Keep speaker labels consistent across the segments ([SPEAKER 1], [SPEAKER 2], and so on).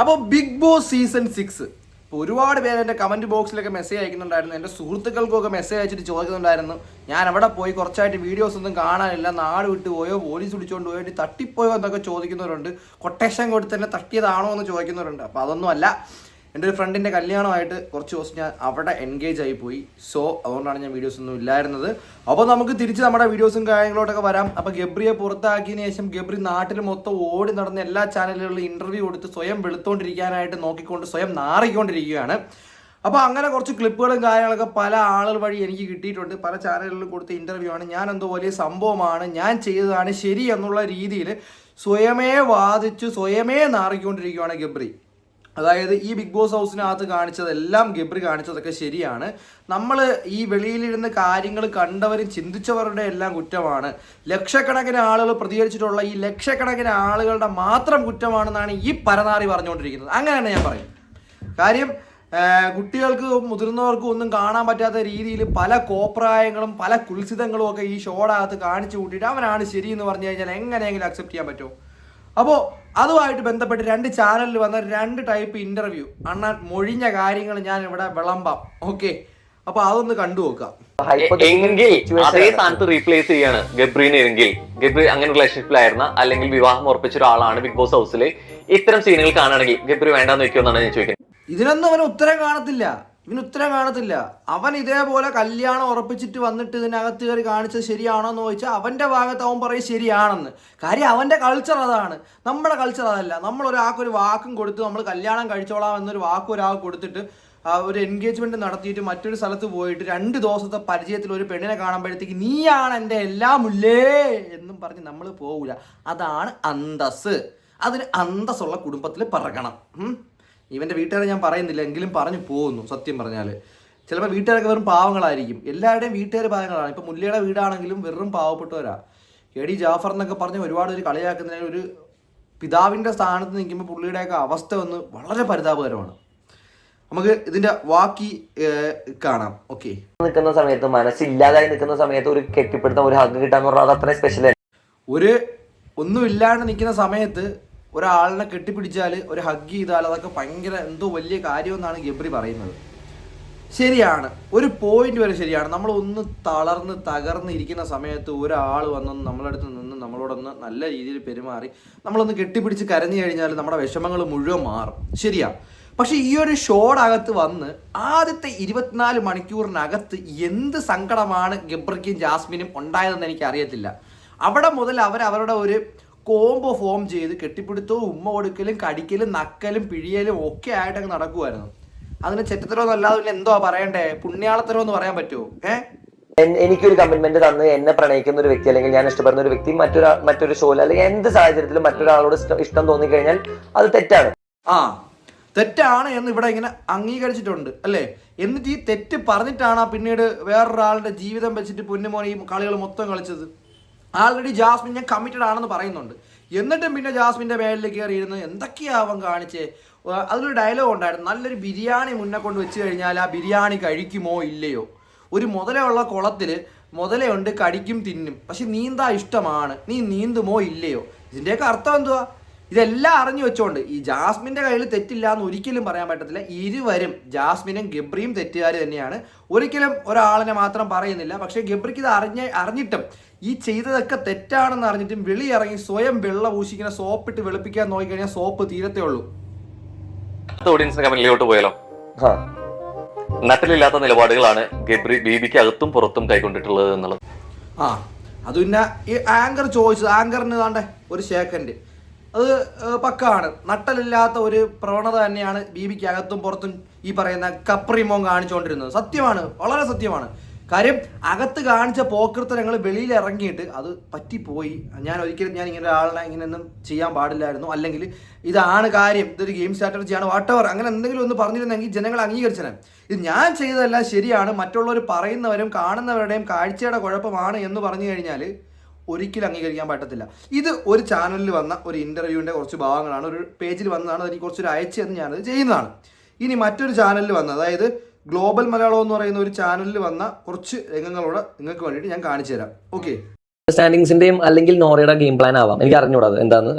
[SPEAKER 1] അപ്പോൾ big boss season 6 ഒരുപാട് പേര് എൻ്റെ കമൻറ്റ് ബോക്സിലൊക്കെ മെസ്സേജ് അയക്കുന്നുണ്ടായിരുന്നു. എൻ്റെ സുഹൃത്തുക്കൾക്കൊക്കെ മെസ്സേജ് അയച്ചിട്ട് ചോദിക്കുന്നുണ്ടായിരുന്നു, ഞാൻ അവിടെ പോയി കുറച്ചായിട്ട് വീഡിയോസ് ഒന്നും കാണാനില്ല, നാട് വിട്ടു പോയോ, പോലീസ് വിളിച്ചുകൊണ്ട് പോയിട്ട് തട്ടിപ്പോയോ എന്നൊക്കെ ചോദിക്കുന്നവരുണ്ട്. കൊട്ടേഷൻ കൊടുത്ത് തന്നെ തട്ടിയതാണോ എന്ന് ചോദിക്കുന്നവരുണ്ട്. അപ്പോൾ അതൊന്നും അല്ല, എൻ്റെ ഒരു ഫ്രണ്ടിൻ്റെ കല്യാണമായിട്ട് കുറച്ച് ദിവസം ഞാൻ അവിടെ എൻഗേജ് ആയി പോയി. സോ അതുകൊണ്ടാണ് ഞാൻ വീഡിയോസ് ഒന്നും ഇല്ലായിരുന്നത്. അപ്പോൾ നമുക്ക് തിരിച്ച് നമ്മുടെ വീഡിയോസും കാര്യങ്ങളോട്ടൊക്കെ വരാം. അപ്പോൾ ഗബ്രിയെ പുറത്താക്കിയതിന് ശേഷം ഗബ്രി നാട്ടിൽ മൊത്തം ഓടി നടന്ന എല്ലാ ചാനലുകളിലും ഇൻ്റർവ്യൂ കൊടുത്ത് സ്വയം വെളുത്തോണ്ടിരിക്കാനായിട്ട് നോക്കിക്കൊണ്ട് സ്വയം നാറിക്കൊണ്ടിരിക്കുകയാണ്. അപ്പോൾ അങ്ങനെ കുറച്ച് ക്ലിപ്പുകളും കാര്യങ്ങളൊക്കെ പല ആളുകൾ വഴി എനിക്ക് കിട്ടിയിട്ടുണ്ട്. പല ചാനലുകളിലും കൊടുത്ത ഇൻ്റർവ്യൂ ആണ്, ഞാൻ എന്തോ വലിയ സംഭവമാണ്, ഞാൻ ചെയ്തതാണ് ശരി എന്നുള്ള രീതിയിൽ സ്വയമേ വാദിച്ച് സ്വയമേ നാറിക്കൊണ്ടിരിക്കുകയാണ് ഗബ്രി. അതായത് ഈ ബിഗ് ബോസ് ഹൗസിനകത്ത് കാണിച്ചതെല്ലാം ഗബ്രി കാണിച്ചതൊക്കെ ശരിയാണ്. നമ്മൾ ഈ വെളിയിലിരുന്ന് കാര്യങ്ങൾ കണ്ടവരും ചിന്തിച്ചവരുടെ എല്ലാം കുറ്റമാണ്. ലക്ഷക്കണക്കിന് ആളുകൾ പ്രതികരിച്ചിട്ടുള്ള ഈ ലക്ഷക്കണക്കിന് ആളുകളുടെ മാത്രം കുറ്റമാണെന്നാണ് ഈ പരനാറി പറഞ്ഞുകൊണ്ടിരിക്കുന്നത്. അങ്ങനെയാണ് ഞാൻ പറയും. കാര്യം കുട്ടികൾക്ക് മുതിർന്നവർക്കും ഒന്നും കാണാൻ പറ്റാത്ത രീതിയിൽ പല കോപ്രായങ്ങളും പല കുൽസിതങ്ങളും ഒക്കെ ഈ ഷോടകത്ത് കാണിച്ചു കൂട്ടിയിട്ട് അവനാണ് ശരിയെന്ന് പറഞ്ഞു കഴിഞ്ഞാൽ എങ്ങനെയെങ്കിലും അക്സെപ്റ്റ് ചെയ്യാൻ പറ്റുമോ? അപ്പോൾ അതുമായിട്ട് ബന്ധപ്പെട്ട് 2 ചാനലിൽ വന്ന 2 ടൈപ്പ് ഇൻ്റർവ്യൂ അണ്ണാൻ മൊഴിഞ്ഞ കാര്യങ്ങൾ ഞാൻ ഇവിടെ വിളമ്പാം. ഓക്കെ, അപ്പോൾ അതൊന്ന് കണ്ടു നോക്കാം.
[SPEAKER 2] എങ്കിൽ അതേ സ്ഥാനത്ത് റീപ്ലേസ് ചെയ്യാണ് ഗബ്രീനെ. എങ്കിൽ ഗബ്രി അങ്ങനെ റിലേഷൻഷിപ്പിലായിരുന്ന അല്ലെങ്കിൽ വിവാഹം ഉറപ്പിച്ച ഒരാളാണ് ബിഗ് ബോസ് ഹൗസിൽ. ഇത്തരം സീനുകൾ കാണുകയാണെങ്കിൽ ഗബ്രി വേണ്ടാന്ന് വെക്കുമെന്നാണ് ഞാൻ ചോദിക്കുന്നത്.
[SPEAKER 1] ഇതിനൊന്നും അവന് ഉത്തരം കാണത്തില്ല. അവൻ ഇതേപോലെ കല്യാണം ഉറപ്പിച്ചിട്ട് വന്നിട്ട് ഇതിനകത്ത് കയറി കാണിച്ചത് ശരിയാണോ എന്ന് ചോദിച്ചാൽ അവൻ്റെ ഭാഗത്ത് അവൻ പറയും ശരിയാണെന്ന്. കാര്യം അവൻ്റെ കൾച്ചർ അതാണ്, നമ്മുടെ കൾച്ചർ അതല്ല. നമ്മൾ ഒരാൾക്കൊരു വാക്കും കൊടുത്ത് നമ്മൾ കല്യാണം കഴിച്ചോളാം എന്നൊരു വാക്കും ഒരാൾക്ക് കൊടുത്തിട്ട് ഒരു എൻഗേജ്മെന്റ് നടത്തിയിട്ട് മറ്റൊരു സ്ഥലത്ത് പോയിട്ട് 2 ദിവസത്തെ പരിചയത്തിൽ ഒരു പെണ്ണിനെ കാണുമ്പോഴത്തേക്ക് നീയാണ് എൻ്റെ എല്ലാം മുല്ലേ എന്നും പറഞ്ഞ് നമ്മൾ പോകില്ല. അതാണ് അന്തസ്. അതിന് അന്തസ്സുള്ള കുടുംബത്തിൽ പറക്കണം. ഇവൻ്റെ വീട്ടുകാരെ ഞാൻ പറയുന്നില്ല, എങ്കിലും പറഞ്ഞു പോകുന്നു. സത്യം പറഞ്ഞാൽ ചിലപ്പോൾ വീട്ടുകാരൊക്കെ വെറും പാവങ്ങളായിരിക്കും. എല്ലാവരുടെയും വീട്ടുകാർ പാവങ്ങളാണ്. ഇപ്പം മുല്ലയുടെ വീടാണെങ്കിലും വെറും പാവപ്പെട്ടവരാ. എടി ജാഫർ എന്നൊക്കെ പറഞ്ഞ് ഒരുപാട് ഒരു കളിയാക്കുന്നതിന് ഒരു പിതാവിൻ്റെ സ്ഥാനത്ത് നിൽക്കുമ്പോൾ പുള്ളിയുടെയൊക്കെ അവസ്ഥ ഒന്ന് വളരെ പരിതാപകരമാണ്. നമുക്ക് ഇതിൻ്റെ ബാക്കി കാണാം. ഓക്കെ,
[SPEAKER 2] നിൽക്കുന്ന സമയത്ത് മനസ്സില്ലാതായി നിൽക്കുന്ന സമയത്ത് ഒരു കെട്ടിപ്പിടുത്തം, ഒരു ഹഗ് കിട്ടാന്ന് പറഞ്ഞാൽ അത് അത്ര സ്പെഷ്യൽ.
[SPEAKER 1] ഒരു ഒന്നുമില്ലാണ്ട് നിൽക്കുന്ന സമയത്ത് ഒരാളിനെ കെട്ടിപ്പിടിച്ചാൽ ഒരു ഹഗ് ചെയ്താൽ അതൊക്കെ ഭയങ്കര എന്തോ വലിയ കാര്യമെന്നാണ് ഗബ്രി പറയുന്നത്. ശരിയാണ്, ഒരു പോയിന്റ് വരെ ശരിയാണ്. നമ്മളൊന്ന് തളർന്ന് തകർന്ന് ഇരിക്കുന്ന സമയത്ത് ഒരാൾ വന്നൊന്ന് നമ്മളടുത്ത് നിന്ന് നമ്മളോടൊന്ന് നല്ല രീതിയിൽ പെരുമാറി നമ്മളൊന്ന് കെട്ടിപ്പിടിച്ച് കരഞ്ഞു കഴിഞ്ഞാൽ നമ്മുടെ വിഷമങ്ങൾ മുഴുവൻ മാറും. ശരിയാ. പക്ഷെ ഈ ഒരു ഷോടകത്ത് വന്ന് ആദ്യത്തെ 24 മണിക്കൂറിനകത്ത് എന്ത് സങ്കടമാണ് ഗബ്രിക്കും ജാസ്മിനും ഉണ്ടായതെന്ന് എനിക്ക് അറിയത്തില്ല. അവിടെ മുതൽ അവരുടെ ഒരു കോംബോ ഫോം ചെയ്ത് കെട്ടിപ്പിടുത്തവും ഉമ്മ കൊടുക്കലും കടിക്കലും നക്കലും പിഴിയലും ഒക്കെ ആയിട്ടൊക്കെ നടക്കുമായിരുന്നു. അതിന് ചെറ്റത്തരമൊന്നും അല്ലാതെ പിന്നെ എന്തോ പറയണ്ടേ, പുണ്യാളത്തരം എന്ന് പറയാൻ പറ്റുമോ?
[SPEAKER 2] എനിക്കൊരു കമ്മിറ്റ്മെന്റ് തന്ന് എന്നെ പ്രണയിക്കുന്ന ഒരു വ്യക്തി അല്ലെങ്കിൽ ഞാൻ ഇഷ്ടപ്പെടുന്ന ഒരു വ്യക്തി മറ്റൊരു ഷോയിൽ അല്ലെങ്കിൽ എന്ത് സാഹചര്യത്തിലും മറ്റൊരാളോട് ഇഷ്ടം തോന്നിക്കഴിഞ്ഞാൽ അത് തെറ്റാണ്.
[SPEAKER 1] തെറ്റാണ് എന്ന് ഇവിടെ ഇങ്ങനെ അംഗീകരിച്ചിട്ടുണ്ട് അല്ലേ? എന്നിട്ട് ഈ തെറ്റ് പറഞ്ഞിട്ടാണ് പിന്നീട് വേറൊരാളുടെ ജീവിതം വെച്ചിട്ട് പൊന്നുമോനെ ഈ കളികൾ മൊത്തം കളിച്ചത്. ആൾറെഡി ജാസ്മിൻ ഞാൻ കമ്മിറ്റഡ് ആണെന്ന് പറയുന്നുണ്ട്. എന്നിട്ടും പിന്നെ ജാസ്മിൻ്റെ മേളിൽ കയറിയിരുന്ന് എന്തൊക്കെയാവൻ കാണിച്ചേ. അതിലൊരു ഡയലോഗ് ഉണ്ടായിരുന്നു, നല്ലൊരു ബിരിയാണി മുന്നേ കൊണ്ട് വെച്ച് കഴിഞ്ഞാൽ ആ ബിരിയാണി കഴിക്കുമോ ഇല്ലയോ. ഒരു മുതലുള്ള കുളത്തിൽ മുതലയുണ്ട്, കടിക്കും തിന്നും, പക്ഷെ നീന്താ ഇഷ്ടമാണ്, നീ നീന്തുമോ ഇല്ലയോ. ഇതിൻ്റെയൊക്കെ അർത്ഥം എന്തുവാ? ഇതെല്ലാം അറിഞ്ഞു വെച്ചോണ്ട് ഈ ജാസ്മിൻ്റെ കയ്യിൽ തെറ്റില്ല എന്ന് ഒരിക്കലും പറയാൻ പറ്റത്തില്ല. ഇരുവരും ജാസ്മിനും ഗബ്രിയും തെറ്റുകാർ തന്നെയാണ്. ഒരിക്കലും ഒരാളിനെ മാത്രം പറയുന്നില്ല. പക്ഷേ ഗബ്രിക്ക് ഇത് അറിഞ്ഞിട്ടും ഈ ചെയ്തതൊക്കെ തെറ്റാണെന്ന് അറിഞ്ഞിട്ടും വെളിയിറങ്ങി സ്വയം വെള്ളം ഊശിക്കുന്ന സോപ്പിട്ട് വെളുപ്പിക്കാൻ നോക്കിക്കഴിഞ്ഞാൽ സോപ്പ് തീരത്തേ ഉള്ളൂ.
[SPEAKER 2] ഓഡിയൻസിന് കമന്റിലോട്ട് പോയാലോ? നട്ടിലില്ലാത്ത നിലപാടുകളാണ് ഗബ്രി ബീബിക്ക് അകത്തും പുറത്തും കൈക്കൊണ്ടിട്ടുള്ളത് എന്നുള്ളത്.
[SPEAKER 1] അത് പിന്നെ ഈ ആങ്കർ ചോദിച്ചത്, ആങ്കറിന് താണ്ടെ ഒരു സെക്കൻഡ് അത് പക്കാണ്. നട്ടലില്ലാത്ത ഒരു പ്രവണത തന്നെയാണ് ബീബിക്ക് അകത്തും പുറത്തും ഈ പറയുന്ന കപ്രിമോൻ കാണിച്ചുകൊണ്ടിരുന്നത്. സത്യമാണ്, വളരെ സത്യമാണ്. കാര്യം അകത്ത് കാണിച്ച പോക്കൃത്തരങ്ങൾ വെളിയിൽ ഇറങ്ങിയിട്ട് അത് പറ്റിപ്പോയി. ഞാൻ ഇങ്ങനെ ഒരാളിനെ ഇങ്ങനെയൊന്നും ചെയ്യാൻ പാടില്ലായിരുന്നു, അല്ലെങ്കിൽ ഇതാണ് കാര്യം, ഇതൊരു ഗെയിം സ്ട്രാറ്റജിയാണ്, വാട്ടവർ അങ്ങനെ എന്തെങ്കിലും ഒന്ന് പറഞ്ഞിരുന്നെങ്കിൽ ജനങ്ങൾ അംഗീകരിച്ചത്. ഇത് ഞാൻ ചെയ്തതെല്ലാം ശരിയാണ്, മറ്റുള്ളവർ പറയുന്നവരും കാണുന്നവരുടെയും കാഴ്ചയുടെ കുഴപ്പമാണ് എന്ന് പറഞ്ഞു കഴിഞ്ഞാൽ ഒരിക്കലും അംഗീകരിക്കാൻ പറ്റത്തില്ല. ഇത് ഒരു ചാനലിൽ വന്ന ഒരു ഇൻ്റർവ്യൂവിൻ്റെ കുറച്ച് ഭാഗങ്ങളാണ്, ഒരു പേജിൽ വന്നതാണ്, എനിക്ക് കുറച്ചൊരു അയച്ചെന്ന് ഞാനത് ചെയ്യുന്നതാണ്. ഇനി മറ്റൊരു ചാനലിൽ വന്ന, അതായത് ഗ്ലോബൽ മലയാളം എന്ന് പറയുന്ന ഒരു ചാനലിൽ വന്ന കുറച്ച് രംഗങ്ങളോട് നിങ്ങൾക്ക് വേണ്ടിയിട്ട് ഞാൻ കാണിച്ചു തരാം. ഓക്കെ,
[SPEAKER 3] സ്റ്റാൻഡിങ്സിന്റെയും അല്ലെങ്കിൽ നോറയുടെ ഗെയിം പ്ലാൻ ആവാം, എനിക്ക് അറിഞ്ഞൂടാത് എന്താണ്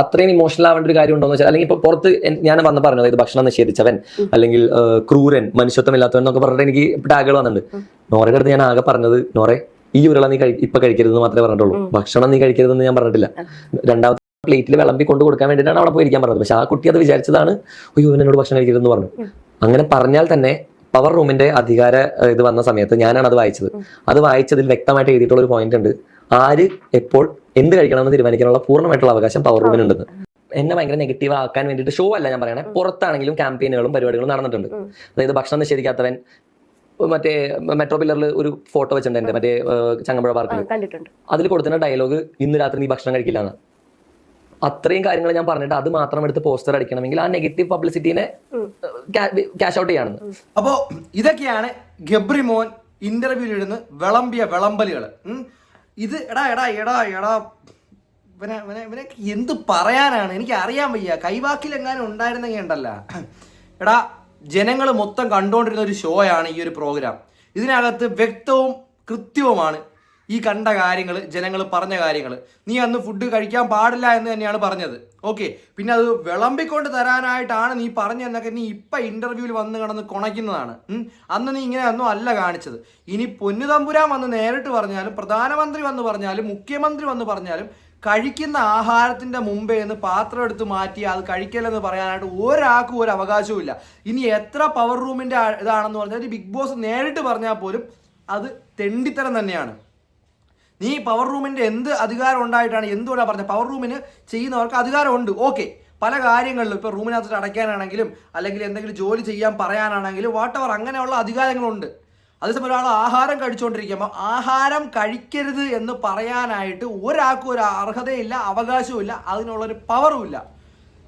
[SPEAKER 3] അത്രയും ഇമോഷണൽ ആവേണ്ട ഒരു കാര്യം ഉണ്ടോ എന്ന് വെച്ചാൽ, അല്ലെങ്കിൽ ഇപ്പൊ പുറത്ത് ഞാൻ വന്ന് പറഞ്ഞത് ഇത് ഭക്ഷണം നിഷേധിച്ചവൻ അല്ലെങ്കിൽ ക്രൂരൻ, മനുഷ്യത്വമില്ലാത്തവൻ എന്നൊക്കെ പറഞ്ഞിട്ട് എനിക്ക് ടാഗുകൾ വന്നിട്ടുണ്ട്. നോറയുടെ അടുത്ത് ഞാൻ ആകെ പറഞ്ഞത്, നോറെ ഈ ഉരുള നീ ഇപ്പൊ കഴിക്കരുതെന്ന് മാത്രമേ പറഞ്ഞിട്ടുള്ളൂ, ഭക്ഷണം നീ കഴിക്കരുതെന്ന് ഞാൻ പറഞ്ഞിട്ടില്ല. രണ്ടാമത്തെ പ്ലേറ്റിൽ വിളമ്പി കൊണ്ട് കൊടുക്കാൻ വേണ്ടിയിട്ടാണ് അവിടെ പോയിരിക്കാൻ പറഞ്ഞത്. പക്ഷെ ആ കുട്ടി അത് വിചാരിച്ചതാണ്, അയ്യോ എന്നോട് ഭക്ഷണം കഴിക്കരുതെന്ന് പറഞ്ഞു. അങ്ങനെ പറഞ്ഞാൽ തന്നെ പവർ റൂമിന്റെ അധികാര ഇത് വന്ന സമയത്ത് ഞാനാണ് അത് വായിച്ചത്. അത് വായിച്ചതിൽ വ്യക്തമായിട്ട് എഴുതിയിട്ടുള്ള ഒരു പോയിന്റ് ഉണ്ട്, ആര് എപ്പോൾ എന്ത് കഴിക്കണമെന്ന് തീരുമാനിക്കാനുള്ള പൂർണ്ണമായിട്ടുള്ള അവകാശം പവർ റൂമിനുണ്ടെന്ന്. എന്നെ ഭയങ്കര നെഗറ്റീവ് ആക്കാൻ വേണ്ടിയിട്ട് ഷോ അല്ല ഞാൻ പറയണേ, പുറത്താണെങ്കിലും ക്യാമ്പയിനുകളും പരിപാടികളും നടന്നിട്ടുണ്ട്. അതായത് ഭക്ഷണം നിഷേധിക്കാത്തവൻ, മറ്റേ മെട്രോ പില്ലറിൽ ഒരു ഫോട്ടോ വെച്ചിട്ടുണ്ട് എന്റെ, മറ്റേ ചങ്ങമ്പുഴ പാർക്കിൽ, അതിൽ കൊടുക്കുന്ന ഡയലോഗ് ഇന്ന് രാത്രി നീ ഭക്ഷണം കഴിക്കില്ല എന്ന്. അത്രയും കാര്യങ്ങൾ ഞാൻ പറഞ്ഞിട്ട് അത് മാത്രം എടുത്ത് പോസ്റ്റർ അടിക്കണമെങ്കിൽ ആ നെഗറ്റീവ് പബ്ലിസിറ്റിനെ ക്യാഷ് ഔട്ട് ചെയ്യാണ്.
[SPEAKER 1] അപ്പോ ഇതൊക്കെയാണ് ഗബ്രി മോൻ ഇന്റർവ്യൂവിൽ ഇരുന്ന് വിളമ്പിയ വിളമ്പലുകൾ. ഇത് എടാ എടാ എടാ എടാ ഇവനെ എന്ത് പറയാനാണ്, എനിക്ക് അറിയാൻ വയ്യ. കൈവാക്കിലെങ്ങാനും ഉണ്ടായിരുന്നെങ്കിൽ ഉണ്ടല്ല, എടാ ജനങ്ങൾ മൊത്തം കണ്ടുകൊണ്ടിരുന്ന ഒരു ഷോയാണ് ഈ ഒരു പ്രോഗ്രാം. ഇതിനകത്ത് വ്യക്തവും കൃത്യവുമാണ് ഈ കണ്ട കാര്യങ്ങൾ, ജനങ്ങൾ പറഞ്ഞ കാര്യങ്ങൾ. നീ അന്ന് ഫുഡ് കഴിക്കാൻ പാടില്ല എന്ന് തന്നെയാണ് പറഞ്ഞത്. ഓക്കെ, പിന്നെ അത് വിളമ്പിക്കൊണ്ട് തരാനായിട്ടാണ് നീ പറഞ്ഞതെന്നൊക്കെ നീ ഇപ്പം ഇൻ്റർവ്യൂവിൽ വന്ന് കിടന്ന് കുണയ്ക്കുന്നതാണ്. അന്ന് നീ ഇങ്ങനെ ഒന്നും അല്ല കാണിച്ചത്. ഇനി പൊന്നുതമ്പുരാൻ വന്ന് നേരിട്ട് പറഞ്ഞാലും, പ്രധാനമന്ത്രി വന്ന് പറഞ്ഞാലും, മുഖ്യമന്ത്രി വന്ന് പറഞ്ഞാലും, കഴിക്കുന്ന ആഹാരത്തിൻ്റെ മുമ്പേ നിന്ന് പാത്രം എടുത്ത് മാറ്റി അത് കഴിക്കലെന്ന് പറയാനായിട്ട് ഒരാൾക്കും ഒരു അവകാശവും ഇല്ല. ഇനി എത്ര പവർ റൂമിൻ്റെ ഇതാണെന്ന് പറഞ്ഞാൽ ബിഗ് ബോസ് നേരിട്ട് പറഞ്ഞാൽ പോലും അത് തെണ്ടിത്തരം തന്നെയാണ്. നീ പവർ റൂമിൻ്റെ എന്ത് അധികാരം ഉണ്ടായിട്ടാണ് എന്തുകൊണ്ടാണ് പറഞ്ഞത്? പവർ റൂമിന് ചെയ്യുന്നവർക്ക് അധികാരമുണ്ട്, ഓക്കെ, പല കാര്യങ്ങളിലും. ഇപ്പോൾ റൂമിനകത്ത് അടയ്ക്കാനാണെങ്കിലും അല്ലെങ്കിൽ എന്തെങ്കിലും ജോലി ചെയ്യാൻ പറയാനാണെങ്കിലും വാട്ടവർ അങ്ങനെയുള്ള അധികാരങ്ങളുണ്ട്. അതേസമയം ഒരാൾ ആഹാരം കഴിച്ചുകൊണ്ടിരിക്കുമ്പോൾ ആഹാരം കഴിക്കരുത് എന്ന് പറയാനായിട്ട് ഒരാൾക്കും ഒരു അർഹതയില്ല, അവകാശവും ഇല്ല, അതിനുള്ളൊരു പവറും ഇല്ല.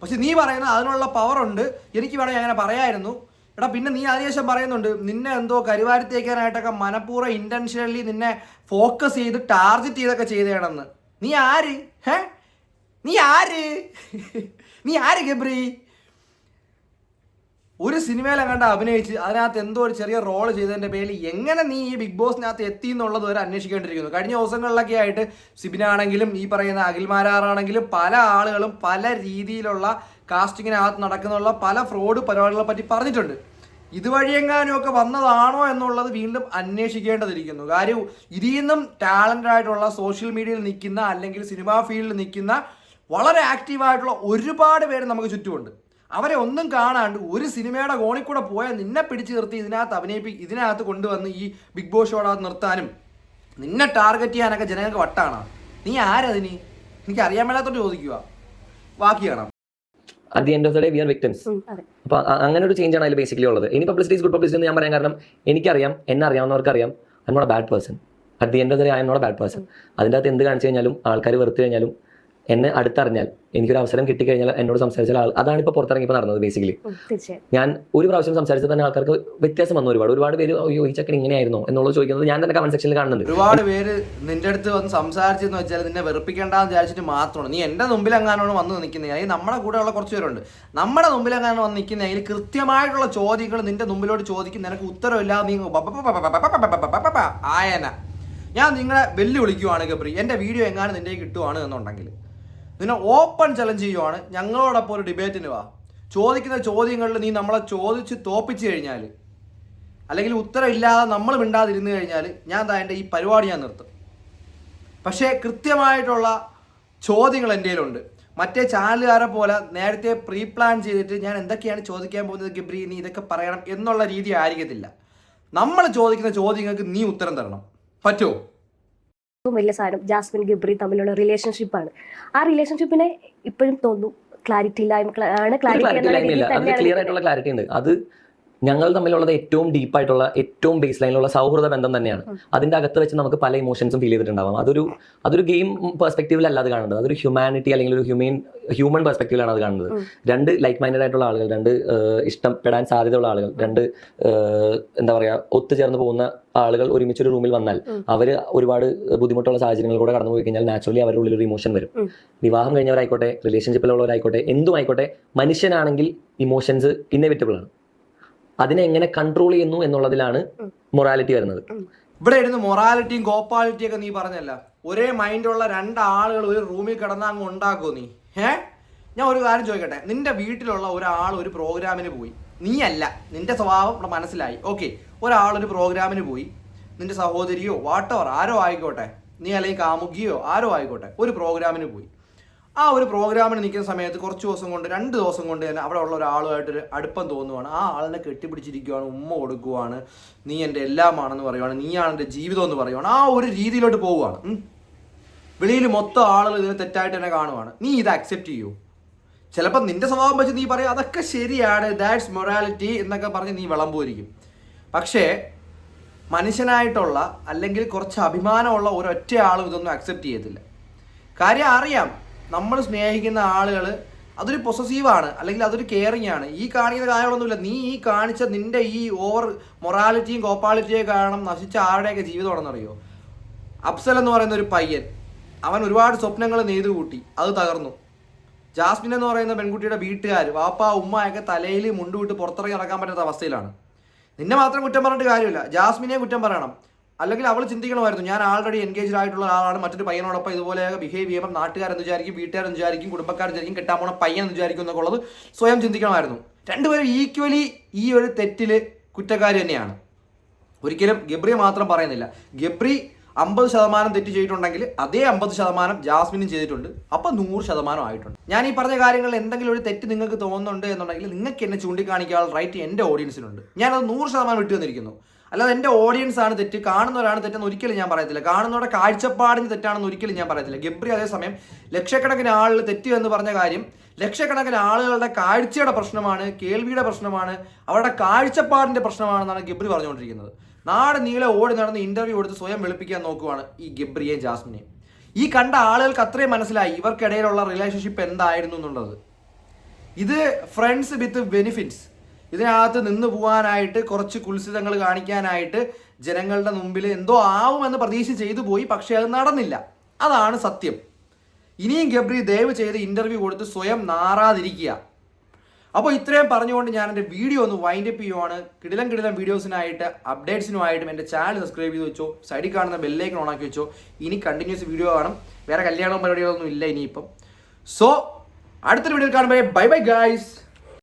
[SPEAKER 1] പക്ഷെ നീ പറയുന്നത് അതിനുള്ള പവറുണ്ട്, എനിക്ക് വേണമെങ്കിൽ അങ്ങനെ പറയായിരുന്നു. എടാ പിന്നെ നീ അതിനുശേഷം പറയുന്നുണ്ട് നിന്നെ എന്തോ കരുവാരത്തേക്കാനായിട്ടൊക്കെ മനഃപൂർവ്വം ഇൻറ്റൻഷനലി നിന്നെ ഫോക്കസ് ചെയ്ത് ടാർഗറ്റ് ചെയ്തൊക്കെ ചെയ്തേണമെന്ന്. നീ ആര്? നീ ആര് ഗബ്രി? ഒരു സിനിമയിലെങ്ങാണ്ട് അഭിനയിച്ച് അതിനകത്ത് എന്തോ ഒരു ചെറിയ റോൾ ചെയ്തതിൻ്റെ പേരിൽ എങ്ങനെ നീ ഈ ബിഗ് ബോസിനകത്ത് എത്തി എന്നുള്ളത് വരെ അന്വേഷിക്കേണ്ടിയിരിക്കുന്നു. കഴിഞ്ഞ ദിവസങ്ങളിലൊക്കെ ആയിട്ട് സിബിനാണെങ്കിലും ഈ പറയുന്ന അഖിൽമാരാറാണെങ്കിലും പല ആളുകളും പല രീതിയിലുള്ള കാസ്റ്റിങ്ങിനകത്ത് നടക്കുന്നുള്ള പല ഫ്രോഡ് പരിപാടികളെ പറ്റി പറഞ്ഞിട്ടുണ്ട്. ഇതുവഴിയെങ്ങാനും ഒക്കെ വന്നതാണോ എന്നുള്ളത് വീണ്ടും അന്വേഷിക്കേണ്ടതിരിക്കുന്നു. കാര്യം ഇതിൽ നിന്നും ടാലൻ്റ് ആയിട്ടുള്ള സോഷ്യൽ മീഡിയയിൽ നിൽക്കുന്ന അല്ലെങ്കിൽ സിനിമാ ഫീൽഡിൽ നിൽക്കുന്ന വളരെ ആക്റ്റീവായിട്ടുള്ള ഒരുപാട് പേര് നമുക്ക് ചുറ്റുമുണ്ട്. അവരെ ഒന്നും കാണാണ്ട് ഒരു സിനിമയുടെ കോണിൽ കൂടെ പോയാൽ നിന്നെ പിടിച്ചു നിർത്തി ഇതിനകത്ത് കൊണ്ടുവന്ന് ഈ ബിഗ് ബോസ് ഷോടകത്ത് നിർത്താനും നിന്നെ ടാർഗറ്റ് ചെയ്യാനൊക്കെ ജനങ്ങൾക്ക് വട്ടാണ്. നീ ആരതിന്? എനിക്ക് അറിയാൻ മേലാത്തോട്ട് ചോദിക്കുക. ബാക്കി കാണാം.
[SPEAKER 3] At the end of the day, we are victims. അപ്പോൾ അങ്ങനെ ഒരു ചേഞ്ച് ആണ് അതിൽ ബേസിക്കലി ഉള്ളത്. ഇനി പബ്ലിസിറ്റി ഈസ് ഗുഡ് പബ്ലിസിറ്റി എന്ന് ഞാൻ പറയാൻ കാരണം എനിക്കറിയാം, എന്നെ അറിയാവുന്നവർക്ക് അറിയാം, I'm not a bad person. At the end of the day I'm not a bad person. അതിൻ്റെ അകത്ത് എന്ത് കാണിച്ചു കഴിഞ്ഞാലും ആൾക്കാർ വെറുത്ത് കഴിഞ്ഞാലും എന്നെ അടുത്തറിഞ്ഞാൽ എനിക്കൊരു അവസരം കിട്ടിക്കഴിഞ്ഞാൽ എന്നോട് സംസാരിച്ചാൽ അതാണ് ഇപ്പോൾ പുറത്തിറങ്ങിയപ്പോൾ നടന്നത്. ബേസിക്കലി ഞാൻ ഒരു പ്രാവശ്യം സംസാരിച്ചപ്പോൾ തന്നെ ആൾക്കാർക്ക് വ്യത്യാസം വന്നു. ഒരുപാട് പേര് അയ്യോ ഈ ചക്കൻ ഇങ്ങനെയായിരുന്നോ എന്നുള്ളത് ചോദിക്കുന്നത് ഞാൻ തന്നെ കമന്റ് സെക്ഷനിൽ കാണുന്നുണ്ട്.
[SPEAKER 1] ഒരുപാട് പേര് നിന്റെ അടുത്ത് വന്ന് സംസാരിച്ചെന്ന് വെച്ചാൽ നിന്നെ വെറുപ്പിക്കേണ്ടെന്ന് വിചാരിച്ചിട്ട് മാത്രമാണ്. നീ എൻ്റെ മുമ്പിലെങ്ങാനാണ് വന്ന് നിൽക്കുന്നത്. അതിൽ നമ്മുടെ കൂടെയുള്ള കുറച്ച് പേരുണ്ട്. നമ്മുടെ മുമ്പിലെങ്ങാനാണ് വന്ന് നിൽക്കുന്നതെങ്കിൽ കൃത്യമായിട്ടുള്ള ചോദ്യങ്ങൾ നിന്റെ മുമ്പിലോട്ട് ചോദിക്കും, നിനക്ക് ഉത്തരവില്ലാതെ നീ ആയന. ഞാൻ നിങ്ങളെ വെല്ലുവിളിക്കുവാണ് ഗബ്രി, എൻ്റെ വീഡിയോ എങ്ങാനും നിൻ്റെ കിട്ടുവാണ് എന്നുണ്ടെങ്കിൽ നിന്നെ ഓപ്പൺ ചലഞ്ച് ചെയ്യുവാണ്. ഞങ്ങളോടൊപ്പം ഒരു ഡിബേറ്റിന് വാ. ചോദിക്കുന്ന ചോദ്യങ്ങളിൽ നീ നമ്മളെ ചോദിച്ച് തോപ്പിച്ച് കഴിഞ്ഞാൽ അല്ലെങ്കിൽ ഉത്തരവില്ലാതെ നമ്മൾ മിണ്ടാതിരുന്നു കഴിഞ്ഞാൽ ഞാൻ എൻ്റെ ഈ പരിപാടി ഞാൻ നിർത്തും. പക്ഷേ കൃത്യമായിട്ടുള്ള ചോദ്യങ്ങൾ എൻ്റെ കയ്യിലുണ്ട്. മറ്റേ ചാനലുകാരെ പോലെ നേരത്തെ പ്രീ പ്ലാൻ ചെയ്തിട്ട് ഞാൻ എന്തൊക്കെയാണ് ചോദിക്കാൻ പോകുന്നത് ഗബ്രി നീ ഇതൊക്കെ പറയണം എന്നുള്ള രീതി ആയിരിക്കത്തില്ല. നമ്മൾ ചോദിക്കുന്ന ചോദ്യങ്ങൾക്ക് നീ ഉത്തരം തരണം. പറ്റുമോ?
[SPEAKER 4] വലിയ സാധനം ജാസ്മിൻ ഗബ്രി തമ്മിലുള്ള റിലേഷൻഷിപ്പാണ്. ആ റിലേഷൻഷിപ്പിനെ ഇപ്പോഴും തോന്നുന്നു ക്ലാരിറ്റി ഇല്ലായ്മ.
[SPEAKER 3] ക്ലിയർ ആയിട്ടുള്ള ക്ലാരിറ്റി ഉണ്ട്. അത് ഞങ്ങൾ തമ്മിലുള്ളത് ഏറ്റവും ഡീപ്പായിട്ടുള്ള ഏറ്റവും ബേസ് ലൈനിലുള്ള സൗഹൃദ ബന്ധം തന്നെയാണ്. അതിൻ്റെ അകത്ത് വെച്ച് നമുക്ക് പല ഇമോഷൻസും ഫീൽ ചെയ്തിട്ടുണ്ടാവാം. അതൊരു ഗെയിം പെർസ്പെക്റ്റീവിലല്ല അത് കാണുന്നത്. അതൊരു ഹ്യൂമാനിറ്റി അല്ലെങ്കിൽ ഒരു ഹ്യൂമൻ പെർസ്പെക്റ്റീവിലാണ് അത് കാണുന്നത്. രണ്ട് ലൈക്ക് മൈൻഡഡ് ആയിട്ടുള്ള ആളുകൾ, രണ്ട് ഇഷ്ടപ്പെടാൻ സാധ്യതയുള്ള ആളുകൾ, രണ്ട് എന്താ പറയുക ഒത്തുചേർന്ന് പോകുന്ന ആളുകൾ ഒരുമിച്ചൊരു റൂമിൽ വന്നാൽ അവർ ഒരുപാട് ബുദ്ധിമുട്ടുള്ള സാഹചര്യങ്ങളിലൂടെ കടന്നു പോയി കഴിഞ്ഞാൽ നാച്ചുറലി അവരുടെ ഉള്ളിൽ ഒരു ഇമോഷൻ വരും. വിവാഹം കഴിഞ്ഞവരായിക്കോട്ടെ, റിലേഷൻഷിപ്പിലുള്ളവരായിക്കോട്ടെ, എന്തുമായിക്കോട്ടെ, മനുഷ്യനാണെങ്കിൽ ഇമോഷൻസ് ഇന്നെവിറ്റബിൾ ആണ്. അതിനെ എങ്ങനെ കൺട്രോൾ ചെയ്യുന്നു എന്നുള്ളതിലാണ് മൊറാലിറ്റി വരുന്നത്.
[SPEAKER 1] ഇവിടെ ഇരുന്ന് മൊറാലിറ്റിയും കോപ്പാലിറ്റിയും ഒക്കെ നീ പറഞ്ഞല്ല, ഒരേ മൈൻഡുള്ള രണ്ടാളുകൾ ഒരു റൂമിൽ കിടന്നാൽ അങ്ങ് ഉണ്ടാക്കുമോ നീ? ഞാൻ ഒരു കാര്യം ചോദിക്കട്ടെ, നിന്റെ വീട്ടിലുള്ള ഒരാൾ ഒരു പ്രോഗ്രാമിന് പോയി, നീയല്ല, നിന്റെ സ്വഭാവം ഇവിടെ മനസ്സിലായി, ഓക്കെ, ഒരാളൊരു പ്രോഗ്രാമിന് പോയി, നിന്റെ സഹോദരിയോ വാട്ടവർ ആരോ ആയിക്കോട്ടെ, നീ അല്ലെങ്കിൽ കാമുകിയോ ആരോ ആയിക്കോട്ടെ, ഒരു പ്രോഗ്രാമിന് പോയി. ആ ഒരു പ്രോഗ്രാമിന് നിൽക്കുന്ന സമയത്ത് കുറച്ച് ദിവസം കൊണ്ട് 2 ദിവസം കൊണ്ട് തന്നെ അവിടെ ഉള്ള ഒരാളുമായിട്ടൊരു അടുപ്പം തോന്നുവാണ്, ആ ആളിനെ കെട്ടിപ്പിടിച്ചിരിക്കുവാണ്, ഉമ്മ കൊടുക്കുവാണ്, നീ എൻ്റെ എല്ലാമാണെന്ന് പറയുവാണ്, നീയാണ് എൻ്റെ ജീവിതം എന്ന് പറയുവാണ്, ആ ഒരു രീതിയിലോട്ട് പോവുകയാണ്. വെളിയിൽ മൊത്തം ആളുകൾ ഇതിനെ തെറ്റായിട്ട് തന്നെ കാണുവാണ്. നീ ഇത് അക്സെപ്റ്റ് ചെയ്യൂ? ചിലപ്പോൾ നിന്റെ സ്വഭാവം വെച്ച് നീ പറയും അതൊക്കെ ശരിയാണ്, ദാറ്റ്സ് മൊറാലിറ്റി എന്നൊക്കെ പറഞ്ഞ് നീ വിളമ്പുമായിരിക്കും. പക്ഷേ മനുഷ്യനായിട്ടുള്ള അല്ലെങ്കിൽ കുറച്ച് അഭിമാനമുള്ള ഒരൊറ്റ ആളും ഇതൊന്നും അക്സെപ്റ്റ് ചെയ്യത്തില്ല. കാര്യം അറിയാം, നമ്മൾ സ്നേഹിക്കുന്ന ആളുകൾ അതൊരു പൊസസീവാണ്, അല്ലെങ്കിൽ അതൊരു കെയറിങ് ആണ്. ഈ കാണിക്കുന്ന കാര്യങ്ങളൊന്നുമില്ല, നീ ഈ കാണിച്ച നിന്റെ ഈ ഓവർ മൊറാലിറ്റിയും കോപ്പാലിറ്റിയും കാരണം നശിച്ച ആരുടെയൊക്കെ ജീവിതമാണെന്നറിയോ? അഫ്സൽ എന്ന് പറയുന്ന ഒരു പയ്യൻ, അവൻ ഒരുപാട് സ്വപ്നങ്ങൾ നെയ്തു കൂട്ടി, അത് തകർന്നു. ജാസ്മിൻ എന്ന് പറയുന്ന പെൺകുട്ടിയുടെ വീട്ടുകാർ, വാപ്പ ഉമ്മയൊക്കെ തലയിൽ മുണ്ടുവിട്ട് പുറത്തിറങ്ങി നടക്കാൻ പറ്റാത്ത അവസ്ഥയിലാണ്. നിന്നെ മാത്രം കുറ്റം പറഞ്ഞിട്ട് കാര്യമില്ല, ജാസ്മിനെ കുറ്റം പറയണം. അല്ലെങ്കിൽ അവൾ ചിന്തിക്കണമായിരുന്നു, ഞാൻ ആൾറെഡി എൻഗേജ്ഡ് ആയിട്ടുള്ള ആളാണ്, മറ്റൊരു പയ്യനോടൊപ്പം ഇതുപോലെയൊക്കെ ബിഹേവ് ചെയ്യുമ്പോൾ നാട്ടുകാരെന്ന് വിചാരിക്കും, വീട്ടുകാരെന്ന് വിചാരിക്കും, കുടുംബക്കാരെന്ന് വിചാരിക്കും, കെട്ടാൻ പോണ പയ്യൻ എന്ന് വിചാരിക്കും എന്നൊക്കെ ഉള്ളത് സ്വയം ചിന്തിക്കണമായിരുന്നു. രണ്ടുപേരും ഈക്വലി ഈ ഒരു തെറ്റിൽ കുറ്റക്കാരി തന്നെയാണ്. ഒരിക്കലും ഗബ്രിയെ മാത്രം പറയുന്നില്ല. ഗബ്രി 50% തെറ്റ് ചെയ്തിട്ടുണ്ടെങ്കിൽ അതേ 50% ജാസ്മിനും ചെയ്തിട്ടുണ്ട്. അപ്പം 100% ആയിട്ടുണ്ട്. ഞാൻ ഈ പറഞ്ഞ കാര്യങ്ങളിൽ എന്തെങ്കിലും ഒരു തെറ്റ് നിങ്ങൾക്ക് തോന്നുന്നുണ്ട് എന്നുണ്ടെങ്കിൽ നിങ്ങൾക്ക് എന്നെ ചൂണ്ടിക്കാണിക്കാനുള്ള റൈറ്റ് എൻ്റെ ഓഡിയൻസിനുണ്ട്. ഞാനത് 100% വിട്ടു വന്നിരിക്കുന്നു. അല്ലാതെ എൻ്റെ ഓഡിയൻസ് ആണ് തെറ്റ്, കാണുന്നവരാണ് തെറ്റെന്ന് ഒരിക്കലും ഞാൻ പറയത്തില്ല. കാണുന്നവരുടെ കാഴ്ചപ്പാടിന് തെറ്റാണെന്ന് ഒരിക്കലും ഞാൻ പറയത്തില്ല. ഗബ്രി അതേസമയം ലക്ഷക്കണക്കിന് ആളുകൾ തെറ്റ് എന്ന് പറഞ്ഞ കാര്യം ലക്ഷക്കണക്കിന് ആളുകളുടെ കാഴ്ചയുടെ പ്രശ്നമാണ്, കേൾവിയുടെ പ്രശ്നമാണ്, അവരുടെ കാഴ്ചപ്പാടിൻ്റെ പ്രശ്നമാണെന്നാണ് ഗബ്രി പറഞ്ഞുകൊണ്ടിരിക്കുന്നത്. നാട് നീളെ ഓടി നടന്ന് ഇന്റർവ്യൂ കൊടുത്ത് സ്വയം വെളുപ്പിക്കാൻ നോക്കുവാണ് ഈ ഗബ്രിയെയും ജാസ്മിനെയും. ഈ കണ്ട ആളുകൾക്ക് അത്രയും മനസ്സിലായി ഇവർക്കിടയിലുള്ള റിലേഷൻഷിപ്പ് എന്തായിരുന്നു എന്നുള്ളത്. ഇത് ഫ്രണ്ട്സ് വിത്ത് ബെനിഫിറ്റ്സ്. ഇതിനകത്ത് നിന്ന് പോകാനായിട്ട് കുറച്ച് കുൽസിതങ്ങൾ കാണിക്കാനായിട്ട് ജനങ്ങളുടെ മുമ്പിൽ എന്തോ ആവുമെന്ന് പ്രതീക്ഷ ചെയ്തു പോയി, പക്ഷേ അത് നടന്നില്ല. അതാണ് സത്യം. ഇനിയും ഗബ്രി ദയവ് ചെയ്ത് ഇന്റർവ്യൂ കൊടുത്ത് സ്വയം നാറാതിരിക്കുക. അപ്പോൾ ഇത്രയും പറഞ്ഞുകൊണ്ട് ഞാൻ എൻ്റെ വീഡിയോ ഒന്ന് വൈൻഡപ്പ് ചെയ്യുവാണ്. കിടിലം വീഡിയോസിനായിട്ട് അപ്ഡേറ്റ്സിനുമായിട്ടും എൻ്റെ ചാനൽ സബ്സ്ക്രൈബ് ചെയ്ത് വെച്ചോ, സൈഡിൽ കാണുന്ന ബെല്ലൈക്കൺ ഓണാക്കി വെച്ചോ. ഇനി കണ്ടിന്യൂസ് വീഡിയോ കാണും, വേറെ കല്യാണവും പരിപാടികളൊന്നും ഇല്ല ഇനിയിപ്പം. സോ അടുത്തൊരു വീഡിയോയിൽ കാണുമ്പോൾ ബൈ ബൈ ഗൈസ്.